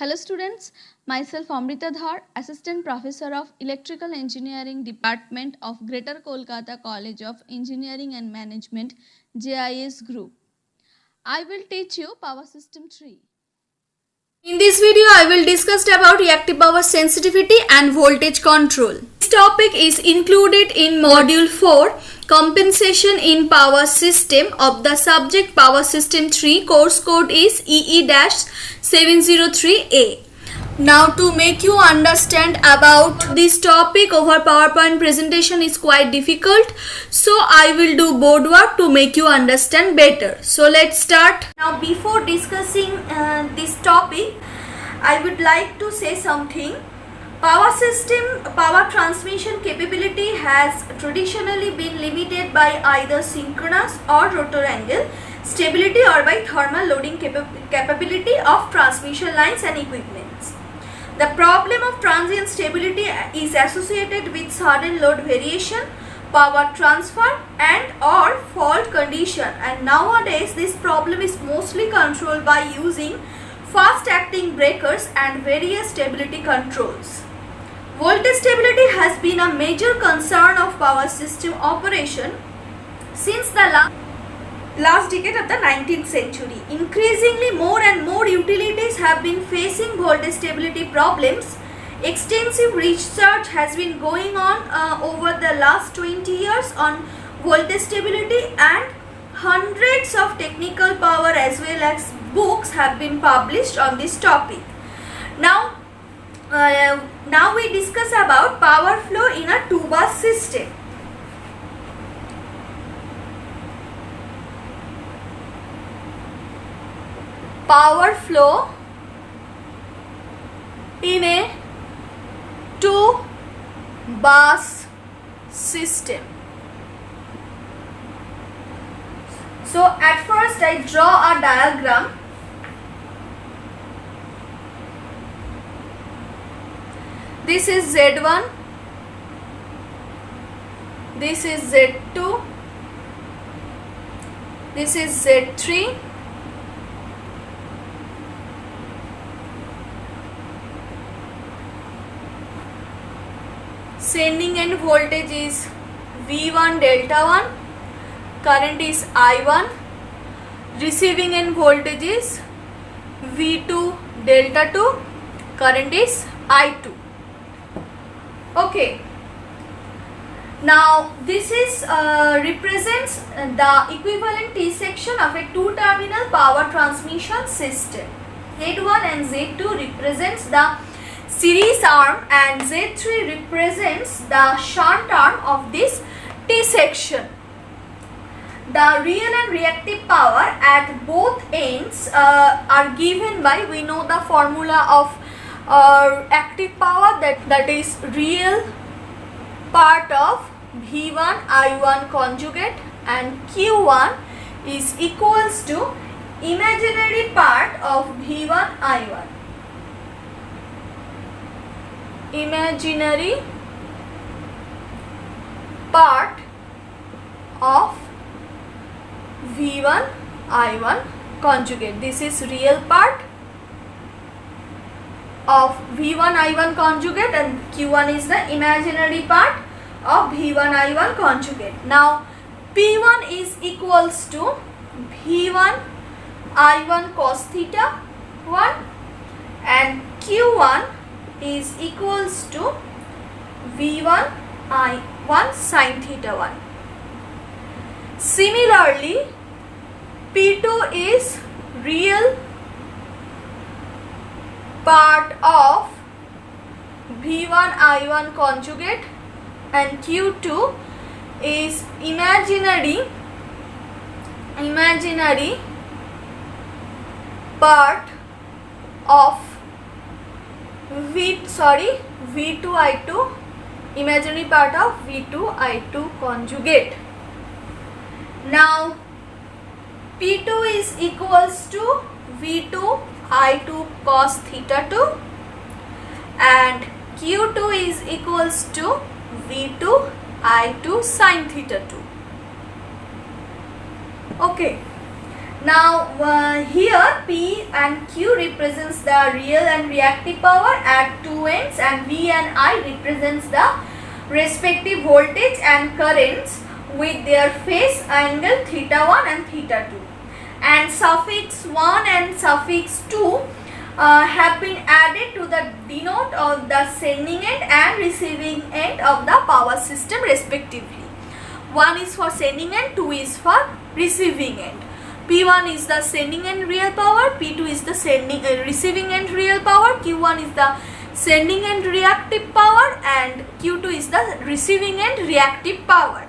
Hello students, myself Amrita Dhar, Assistant Professor of Electrical Engineering Department of Greater Kolkata College of Engineering and Management, JIS Group. I will teach you Power System 3. In this video, I will discuss about reactive power sensitivity and voltage control. This topic is included in Module 4, Compensation in Power System of the subject Power System 3. Course code is EE-703A. Now to make you understand about this topic over PowerPoint presentation is quite difficult. So I will do board work to make you understand better. So let's start. Now before discussing this topic, I would like to say something. Power transmission capability has traditionally been limited by either synchronous or rotor angle stability or by thermal loading capability of transmission lines and equipments. The problem of transient stability is associated with sudden load variation, power transfer and or fault condition, and nowadays this problem is mostly controlled by using fast acting breakers and various stability controls. Voltage stability has been a major concern of power system operation since the last decade of the 19th century. Increasingly more and more utilities have been facing voltage stability problems. Extensive research has been going on over the last 20 years on voltage stability, and hundreds of technical power as well as books have been published on this topic. Now we discuss about power flow in a two-bus system. Power flow in a two-bus system. So at first I draw a diagram. This is Z1, this is Z2, this is Z3, sending end voltage is V1 delta 1, current is I1, receiving end voltage is V2 delta 2, current is I2. Okay, now this is represents the equivalent T section of a two-terminal power transmission system. Z1 and Z2 represents the series arm and Z3 represents the shunt arm of this T section. The real and reactive power at both ends are given by, we know the formula of active power, that is real part of V1 I1 conjugate, and Q1 is equals to imaginary part of V1 I1. Imaginary part of V1 I1 conjugate. This is real part of V1 I1 conjugate and Q1 is the imaginary part of V1 I1 conjugate. Now P1 is equals to V1 I1 cos theta 1 and Q1 is equals to V1 I1 sin theta 1. Similarly, P2 is real part of V1 I1 conjugate and Q2 is imaginary part of V2 I2, imaginary part of V2 I2 conjugate. Now P2 is equals to V2 I2 cos theta 2 and Q2 is equals to V2 I2 sin theta 2. Okay, Now here P and Q represents the real and reactive power at two ends, and V and I represents the respective voltage and currents with their phase angle theta 1 and theta 2, and suffix 1 and suffix 2 have been added to the denote of the sending end and receiving end of the power system respectively. 1 is for sending end, 2 is for receiving end. P1 is the sending end real power, P2 is the receiving end real power, Q1 is the sending end reactive power, and Q2 is the receiving end reactive power.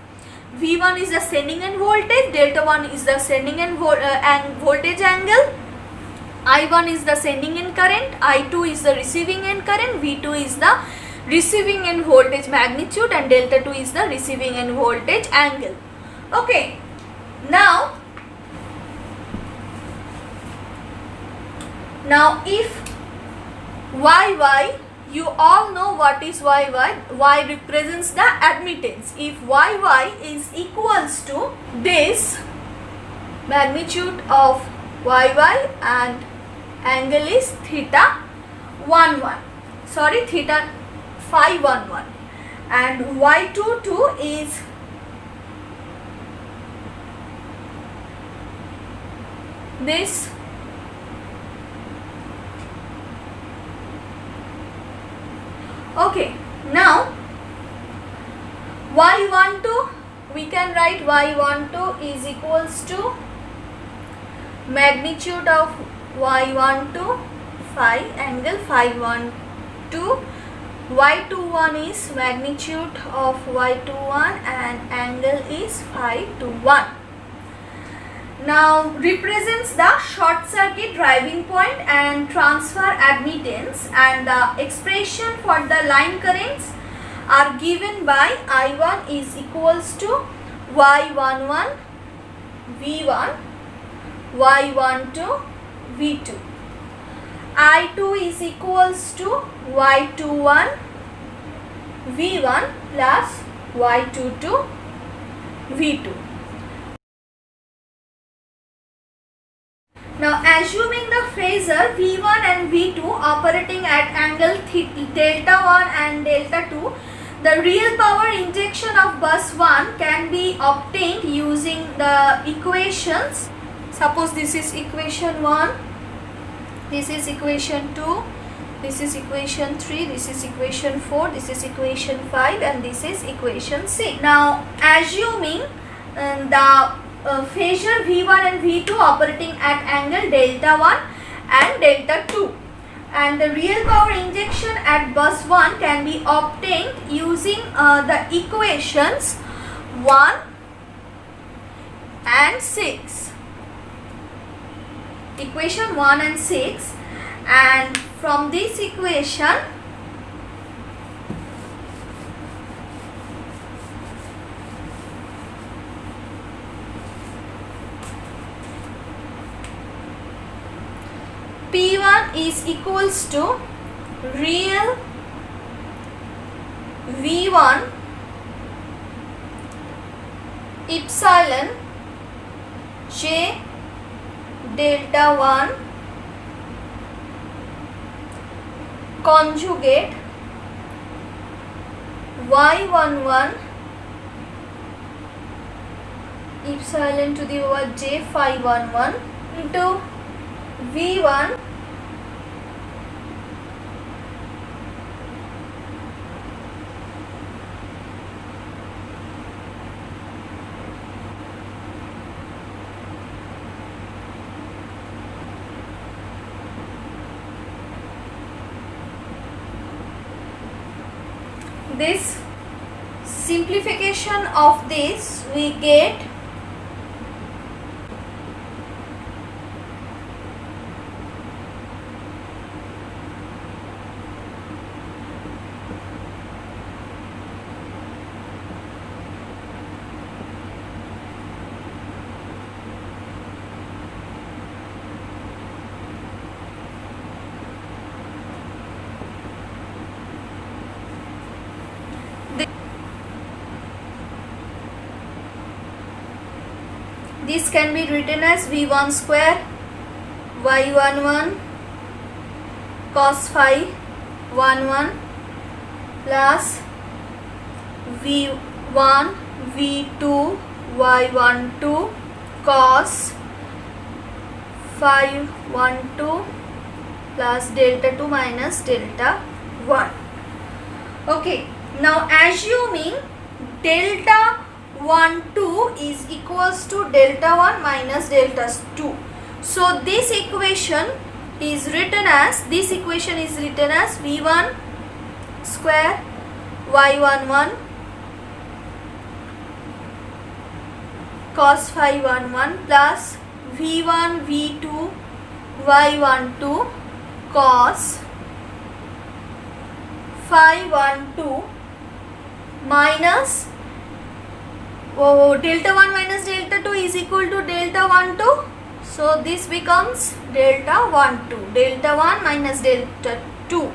V1 is the sending end voltage, delta 1 is the sending end voltage angle, I1 is the sending end current, I2 is the receiving end current, V2 is the receiving end voltage magnitude, and delta 2 is the receiving end voltage angle. Okay, now if YY, you all know what is YY. Y represents the admittance. If YY is equals to this magnitude of YY and angle is theta 11, sorry, theta phi 11, and Y22 is this okay. Now Y12, we can write Y12 is equals to magnitude of Y12 phi angle phi 12, Y21 is magnitude of Y21 and angle is phi 21. Now represents the short circuit driving point and transfer admittance, and the expression for the line currents are given by I1 is equals to Y11 V1, Y12 V2. I2 is equals to Y21 V1 plus Y22 V2. Now assuming the phasor V1 and V2 operating at angle delta 1 and delta 2, the real power injection of bus 1 can be obtained using the equations. Suppose this is equation 1, this is equation 2, this is equation 3, this is equation 4, this is equation 5, and this is equation 6. Now assuming the phasor V1 and V2 operating at angle delta 1 and delta 2, and the real power injection at bus 1 can be obtained using the equations 1 and 6. Equation 1 and 6, and from this equation P1 is equals to real V1 epsilon J delta 1 conjugate Y11 epsilon to the power J phi 11 into V1 this simplification of this we get this can be written as v1 square y11 cos phi 11 plus v1 v2 y12 cos phi 12 plus delta 2 minus delta 1. Okay, now assuming delta 1 2 is equals to delta 1 minus delta 2, so this equation is written as v1 square y11 cos phi 11 plus v1 v2 y12 cos phi 12 minus delta 1 minus delta 2 is equal to delta 1 2. So this becomes delta 1 2, delta 1 minus delta 2.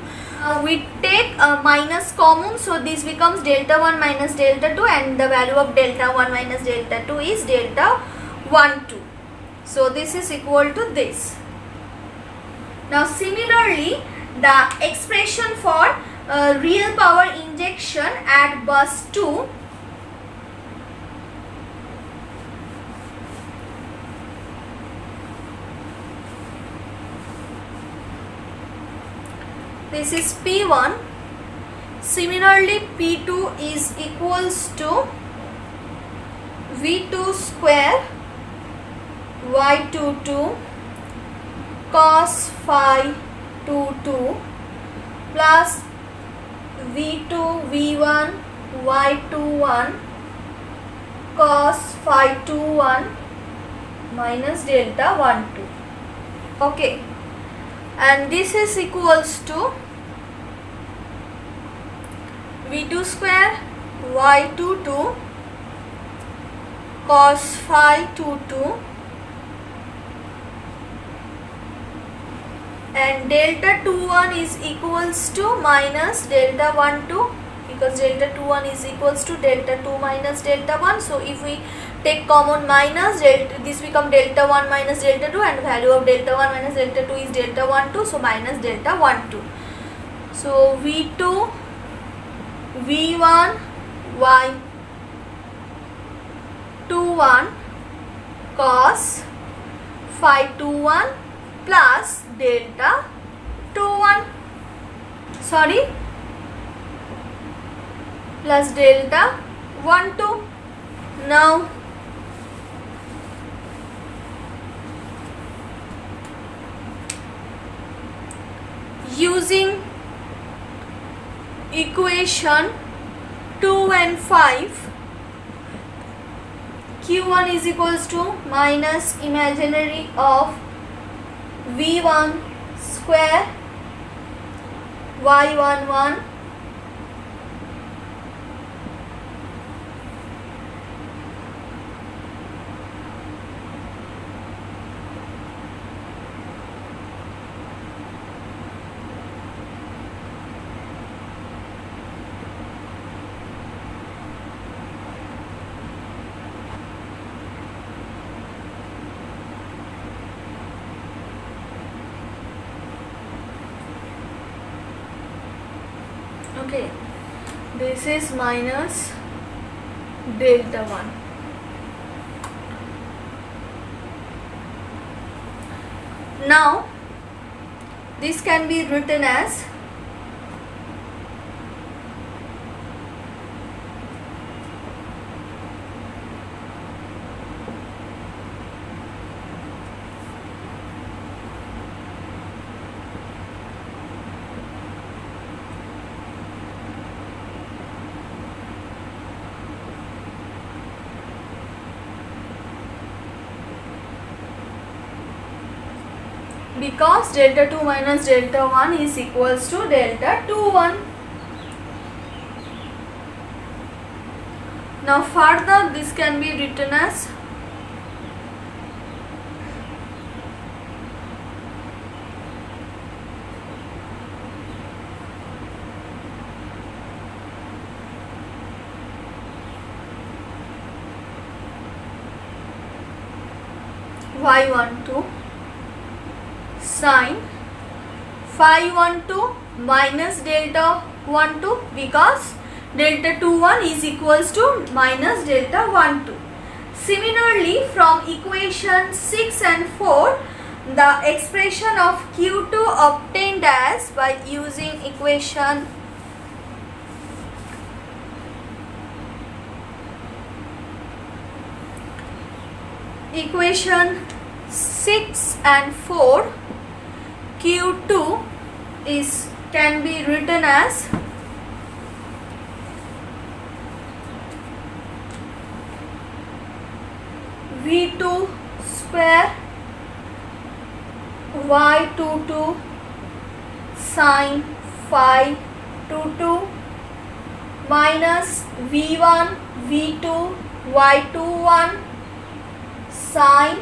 We take a minus common, so this becomes delta 1 minus delta 2, and the value of delta 1 minus delta 2 is delta 1 2. So this is equal to this. Now similarly, the expression for real power injection at bus 2, this is P1. Similarly, P2 is equals to V2 square Y22 cos phi 22 plus V2 V1 Y21 cos phi 21 minus delta 1 2. Okay, and this is equals to V2 square Y22 cos phi 22 and delta 21 is equals to minus delta 1 2, because delta 21 is equals to delta 2 minus delta 1. So if we take common minus, this become delta 1 minus delta 2, and value of delta 1 minus delta 2 is delta 1 2, so minus delta 1 2. So V2 V1 Y21 cos phi 21 plus delta 21, plus delta 1 2. Now using equation 2 and 5, Q1 is equals to minus imaginary of V1 square Y11 okay, this is minus delta 1. Now this can be written as because delta 2 minus delta 1 is equals to delta 2 1. Now further this can be written as y12 sine phi 12 minus delta 12, because delta 21 is equals to minus delta 12. Similarly, from equation 6 and 4, the expression of Q2 obtained as by using equation 6 and 4, Q2 can be written as V2 square Y22 sine phi 22 minus V1 V2 Y21 sine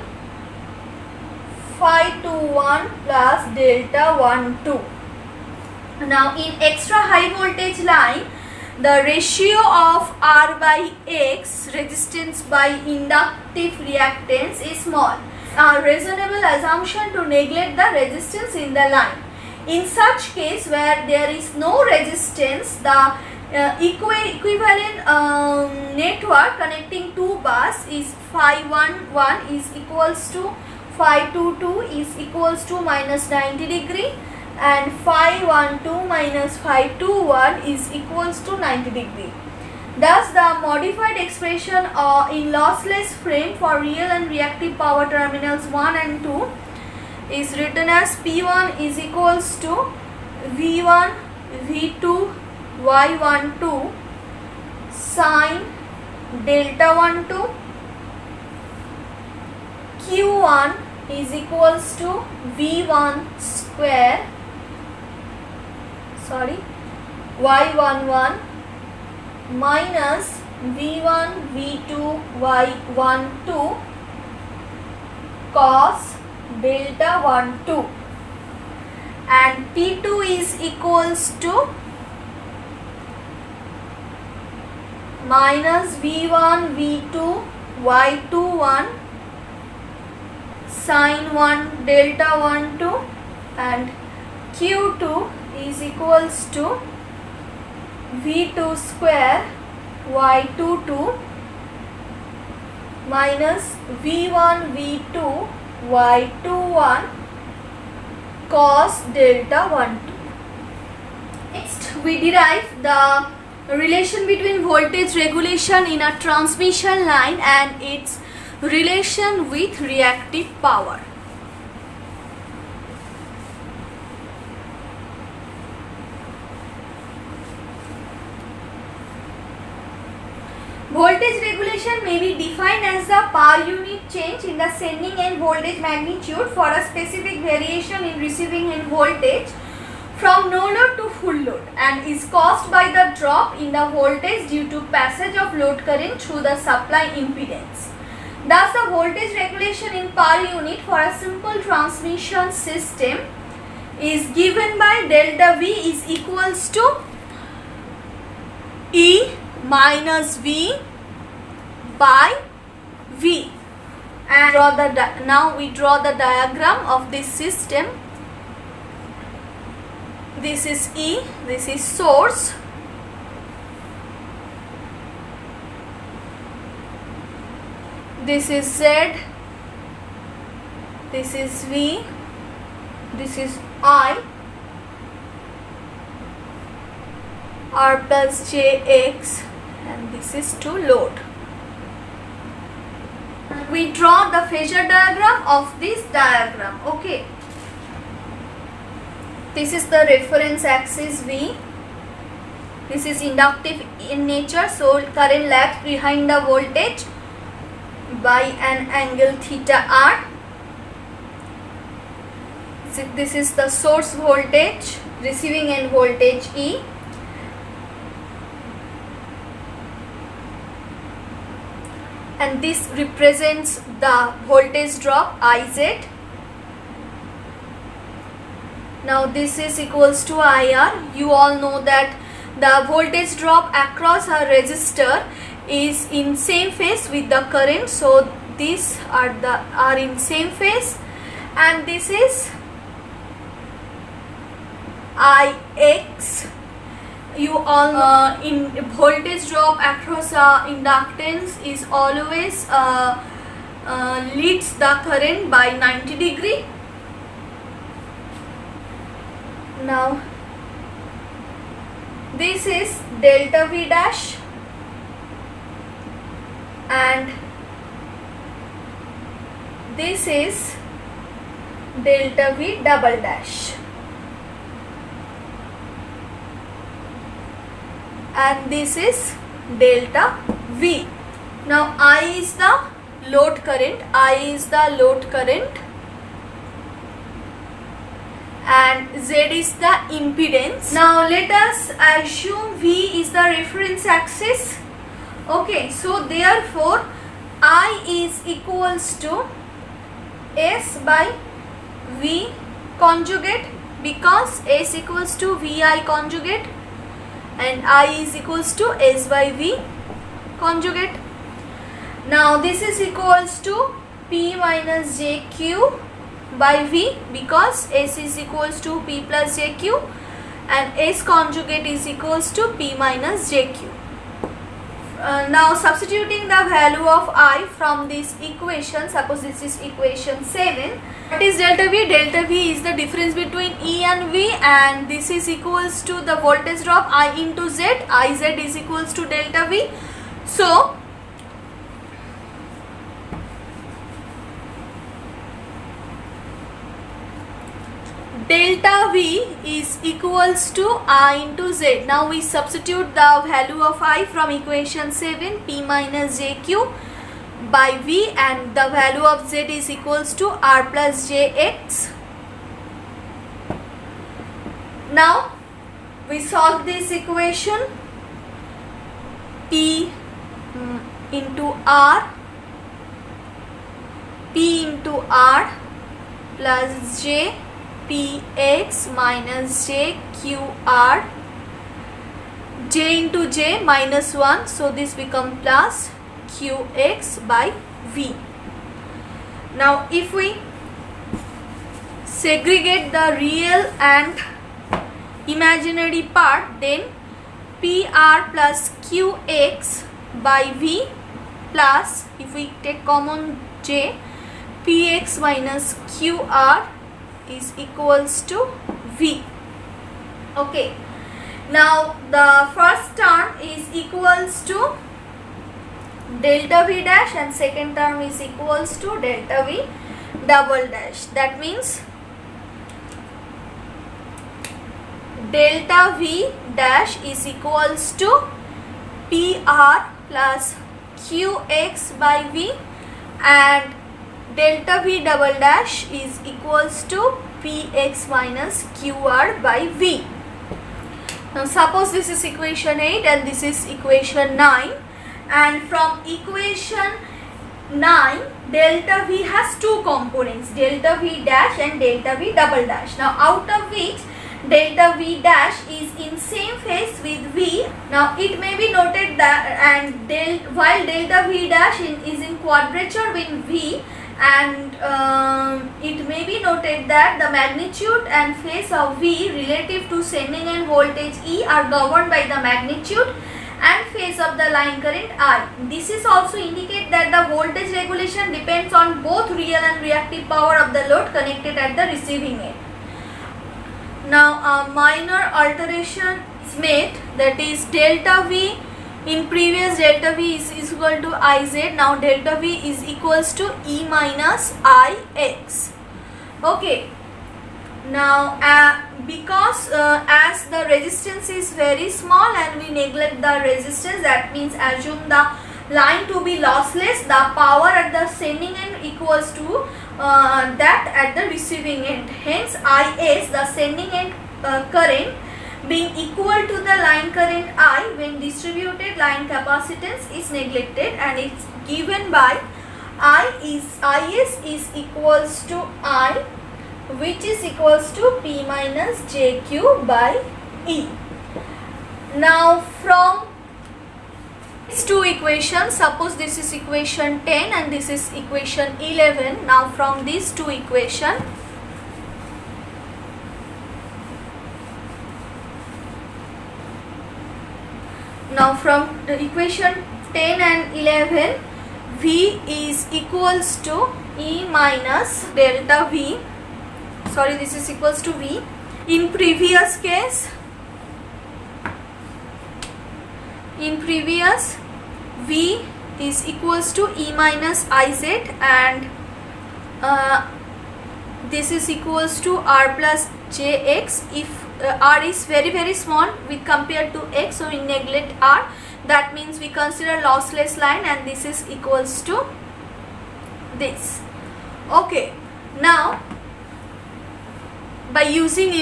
phi 21 plus delta 12. Now in extra high voltage line, the ratio of R by X, resistance by inductive reactance, is small. A reasonable assumption to neglect the resistance in the line. In such case where there is no resistance, the equivalent network connecting two bus is phi 11 is equals to phi 22 is equals to minus 90 degree, and phi 12 minus phi 21 is equals to 90 degree. Thus, the modified expression in lossless frame for real and reactive power terminals 1 and 2 is written as P1 is equals to V1 V2 Y12 sine delta 12, Q1 is equals to V1 square Y11 minus V1 V2 Y12 cos delta 12, and P2 is equals to minus V1 V2 Y21 sine 1 delta 12, and Q2 is equals to V2 square Y22 minus V1 V2 Y21 cos delta 12. Next, we derive the relation between voltage regulation in a transmission line and its relation with reactive power. Voltage regulation may be defined as the per unit change in the sending end voltage magnitude for a specific variation in receiving end voltage from no load to full load, and is caused by the drop in the voltage due to passage of load current through the supply impedance. Thus, the voltage regulation in per unit for a simple transmission system is given by delta V is equals to E minus V by V, and now we draw the diagram of this system. This is E, this is source, this is Z, this is V, this is I, R plus JX, and this is to load. We draw the phasor diagram of this diagram. Okay. This is the reference axis V. This is inductive in nature, so current lags behind the voltage by an angle theta R. This is the source voltage, receiving end voltage E. And this represents the voltage drop IZ. Now this is equals to IR. You all know that the voltage drop across a resistor is in same phase with the current, so these are in same phase, and this is Ix. You all know in voltage drop across inductance is always leads the current by 90 degree. Now this is delta V dash, and this is delta V double dash, and this is delta V. Now I is the load current, and Z is the impedance. Now let us assume V is the reference axis. Okay, so therefore I is equals to S by V conjugate, because S equals to VI conjugate and I is equals to S by V conjugate. Now this is equals to P minus JQ by V, because S is equals to P plus JQ and S conjugate is equals to P minus JQ. Now substituting the value of I from this equation, suppose this is equation 7. What is delta V? Delta V is the difference between E and V, and this is equals to the voltage drop I into Z. Iz is equals to delta V. So delta V is equals to I into Z. Now we substitute the value of I from equation 7, P minus JQ by V, and the value of Z is equals to R plus JX. Now we solve this equation. P into R plus J Px minus JQR, J into J minus 1, so this become plus Qx by V. Now if we segregate the real and imaginary part, then PR plus Qx by V plus, if we take common J, Px minus QR is equals to V. Okay, now the first term is equals to delta V dash and second term is equals to delta V double dash. That means delta V dash is equals to PR plus Qx by V, and delta V double dash is equals to Px minus QR by V. Now suppose this is equation 8 and this is equation 9, and from equation 9 delta V has two components, delta V dash and delta V double dash. Now out of which delta V dash is in same phase with V. Now it may be noted that, and while delta V dash is in quadrature with V, and it may be noted that the magnitude and phase of V relative to sending end voltage E are governed by the magnitude and phase of the line current I. This is also indicate that the voltage regulation depends on both real and reactive power of the load connected at the receiving end. Now a minor alteration is made, that is delta V. In previous delta V is equal to Iz, now delta V is equals to E minus Ix. Okay, now because as the resistance is very small and we neglect the resistance, that means assume the line to be lossless, the power at the sending end equals to that at the receiving end. Hence Is, the sending end current, being equal to the line current I when distributed line capacitance is neglected, and it's given by Is is equals to I, which is equals to P minus JQ by E. Now from These two equations, suppose this is equation 10 and this is equation 11. Now from these two equations, now from the equation 10 and 11, V is equals to E minus delta V. Sorry, this is equals to V. In previous case, V is equals to E minus Iz, and this is equals to R plus Jx. If R is very small with compared to X, so we neglect R. That means we consider lossless line, and this is equals to this. Okay, now by using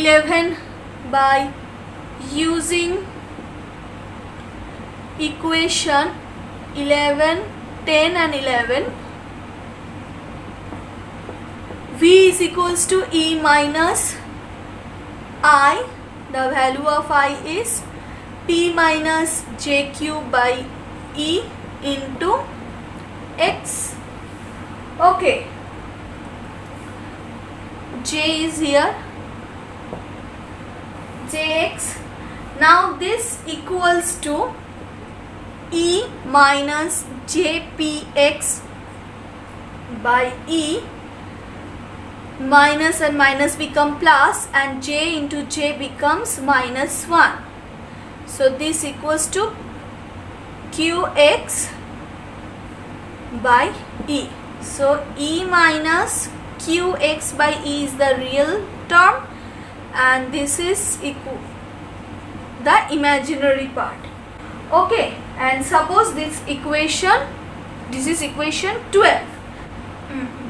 equation 11, 10 and 11, V is equals to E minus I. The value of I is P minus J cube by E into X. Okay, J is here, Jx. Now this equals to E minus Jpx by E. Minus and minus become plus, and J into J becomes minus 1. So this equals to Qx by E. So E minus Qx by E is the real term, and this is the imaginary part. Okay, and suppose this is equation 12.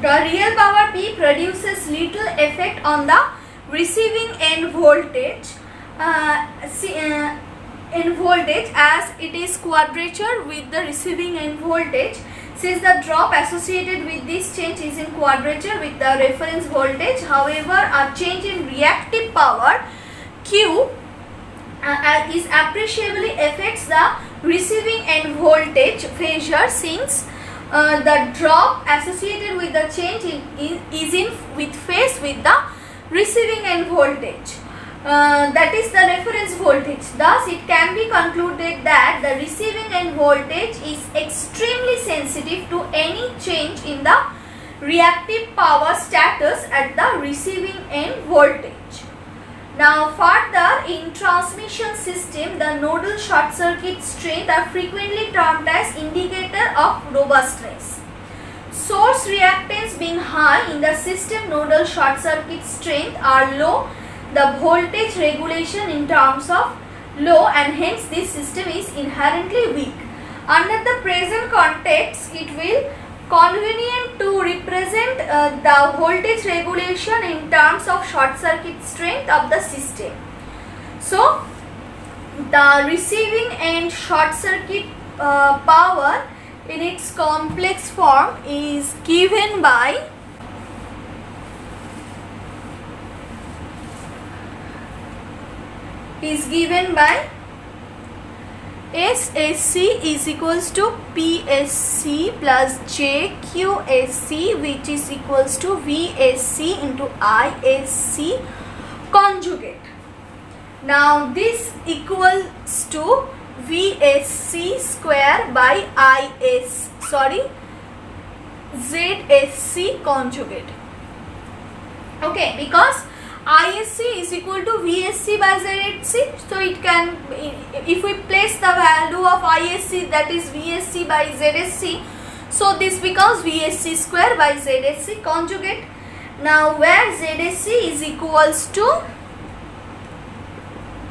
The real power P produces little effect on the receiving end voltage, as it is quadrature with the receiving end voltage. Since the drop associated with this change is in quadrature with the reference voltage, however, a change in reactive power Q is appreciably affects the receiving end voltage phasor, since the drop associated with the change is in with phase with the receiving end voltage, that is the reference voltage. Thus it can be concluded that the receiving end voltage is extremely sensitive to any change in the reactive power status at the receiving end voltage. Now further, in transmission system, the nodal short circuit strength are frequently termed as indicator of robustness. Source reactance being high in the system, nodal short circuit strength are low, the voltage regulation in terms of low, and hence this system is inherently weak. Under the present context, it will convenient to represent the voltage regulation in terms of short circuit strength of the system. So the receiving end short circuit power in its complex form is given by SSC is equals to PSC plus JQSC, which is equals to VSC into ISC conjugate. Now this equals to VSC square by ZSC conjugate. Okay, because ISC is equal to VSC by ZSC, so it can, if we place the value of ISC, that is VSC by ZSC, so this becomes VSC square by ZSC conjugate. Now where ZSC is equals to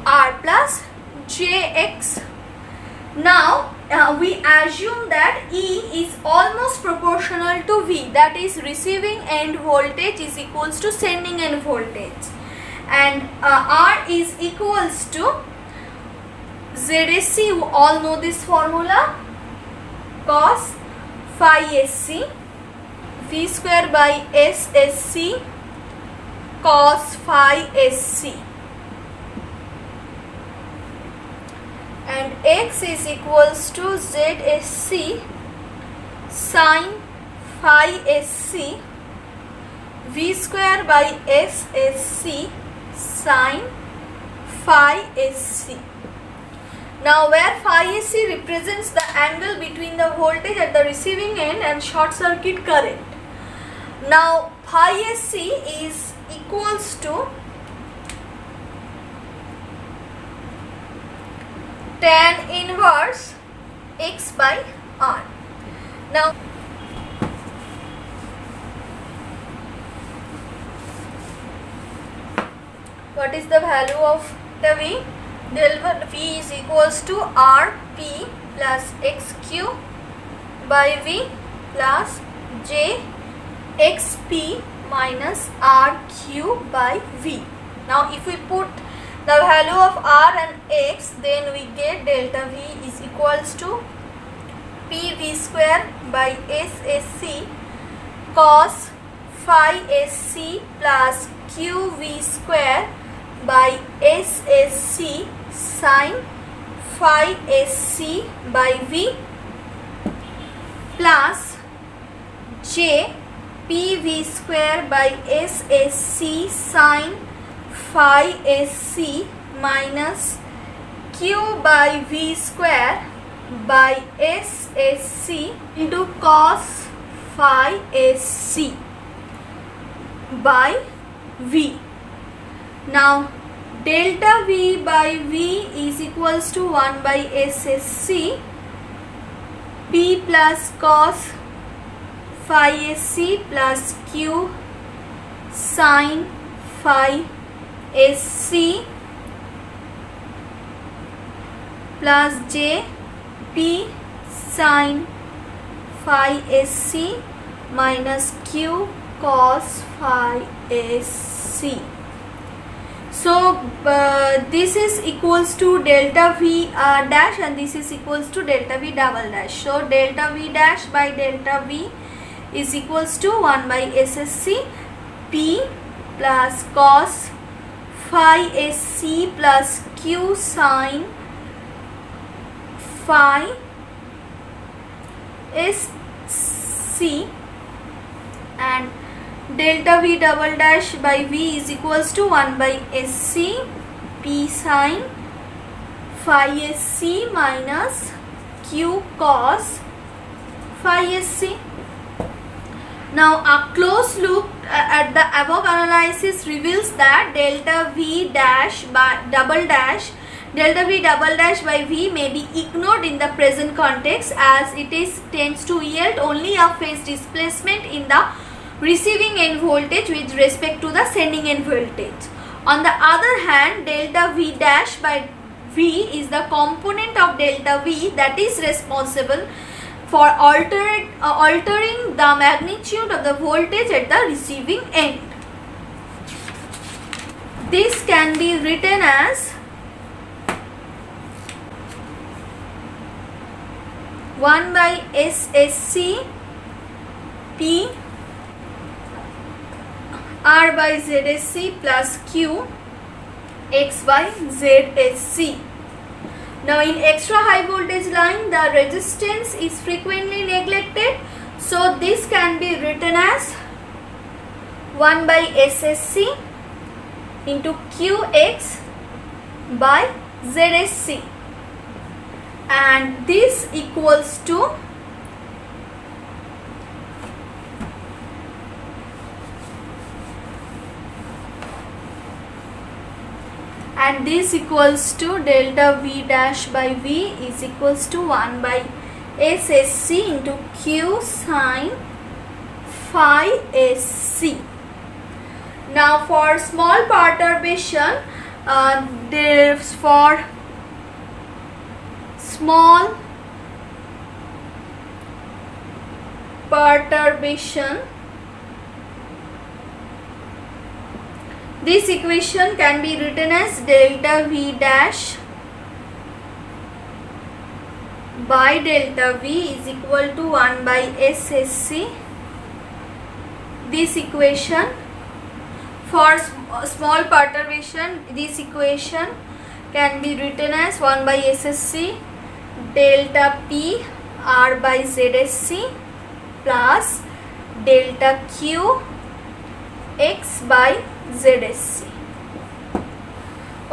R plus JX. Now we assume that E is almost proportional to V, that is receiving end voltage is equals to sending end voltage, and R is equals to ZSC. You all know this formula, cos phi SC, V square by SSC cos phi SC, and and x is equals to ZSC sin phi SC V square by SSC sin phi SC. Now where phi SC represents the angle between the voltage at the receiving end and short circuit current. Now phi SC is equals to tan inverse x by r. Now what is the value of delta V? Delta V is equals to Rp plus xq by V plus j xp minus rq by V. Now if we put the value of r and x, then we get delta V is equals to pv square by ssc cos phi sc plus qv square by ssc sin phi sc by V plus j pv square by ssc sin phi sc minus q by v square by ssc into cos phi sc by V. Now delta V by V is equals to 1 by SSC P plus cos phi SC plus Q sin phi SC plus J P sin phi SC minus Q cos phi SC. So this is equals to delta V dash and this is equals to delta V double dash. So delta V dash by delta V is equals to 1 by SSC P plus cos phi SC plus Q sin phi SC and delta V double dash by V is equals to 1 by SC P sin phi SC minus Q cos phi SC. Now a close look at the above analysis reveals that delta V dash by delta V double dash by V may be ignored in the present context as it tends to yield only a phase displacement in the receiving end voltage with respect to the sending end voltage. On the other hand, delta V dash by V is the component of delta V that is responsible for altering the magnitude of the voltage at the receiving end. This can be written as 1 by SSC P R by ZSC plus Q X by ZSC. Now in extra high voltage line the resistance is frequently neglected, so this can be written as 1 by SSC into QX by ZSC, and this equals to delta V dash by V is equals to 1 by SSC into Q sin phi SC. Now for small perturbation, this equation can be written as delta V dash by delta V is equal to 1 by SSC. This equation for small perturbation, this equation can be written as 1 by SSC delta P R by ZSC plus delta Q X by ZSC.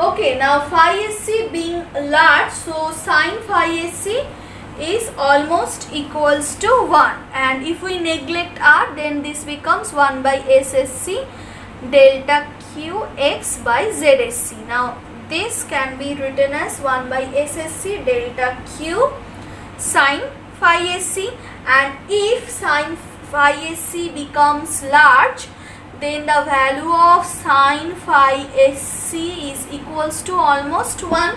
Okay, now phi SC being large, so sin phi SC is almost equals to 1, and if we neglect R, then this becomes 1 by SSC delta Q X by ZSC. Now this can be written as 1 by SSC delta Q sin phi SC, and if sin phi SC becomes large, then the value of sin phi SC is equals to almost 1.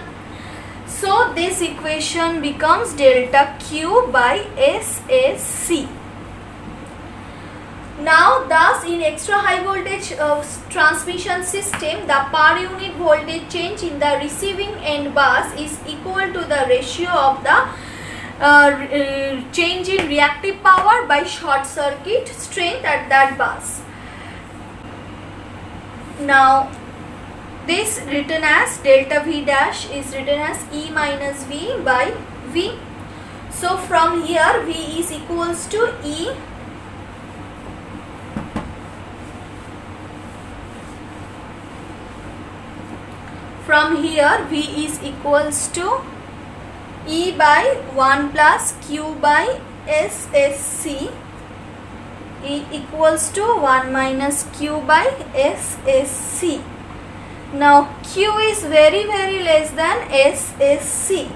So this equation becomes delta Q by SSC. Now thus in extra high voltage transmission system, the per unit voltage change in the receiving end bus is equal to the ratio of the change in reactive power by short circuit strength at that bus. Now this written as delta V dash is written as E minus V by V. So from here V is equals to E from here V is equals to E by 1 plus Q by SSC E equals to 1 minus Q by SSC. Now Q is very less than SSC.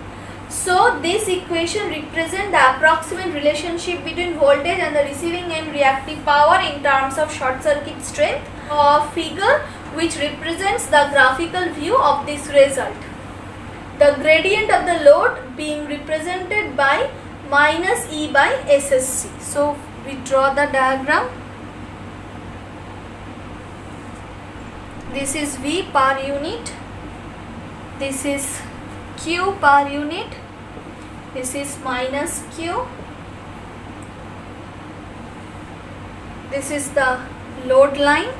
So this equation represents the approximate relationship between voltage and the receiving end reactive power in terms of short circuit strength of figure, which represents the graphical view of this result. The gradient of the load being represented by minus E by SSC. So we draw the diagram. This is V per unit, this is Q per unit, this is minus Q, this is the load line,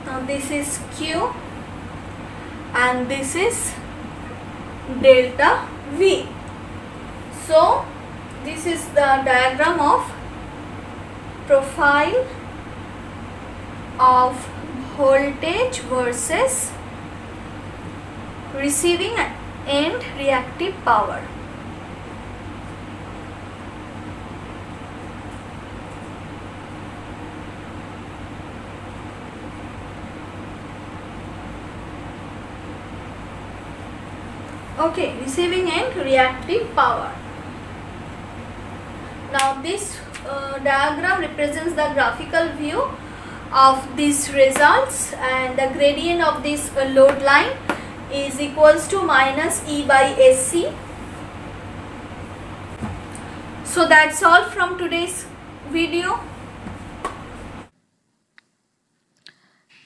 now this is Q and this is delta V. So this is the diagram of profile of voltage versus receiving end reactive power. Okay, receiving end reactive power. Now this diagram represents the graphical view of these results, and the gradient of this load line is equals to minus E by SC. So that's all from today's video.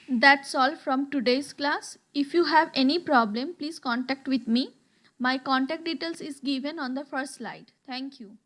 That's all from today's class. If you have any problem, please contact with me. My contact details is given on the first slide. Thank you.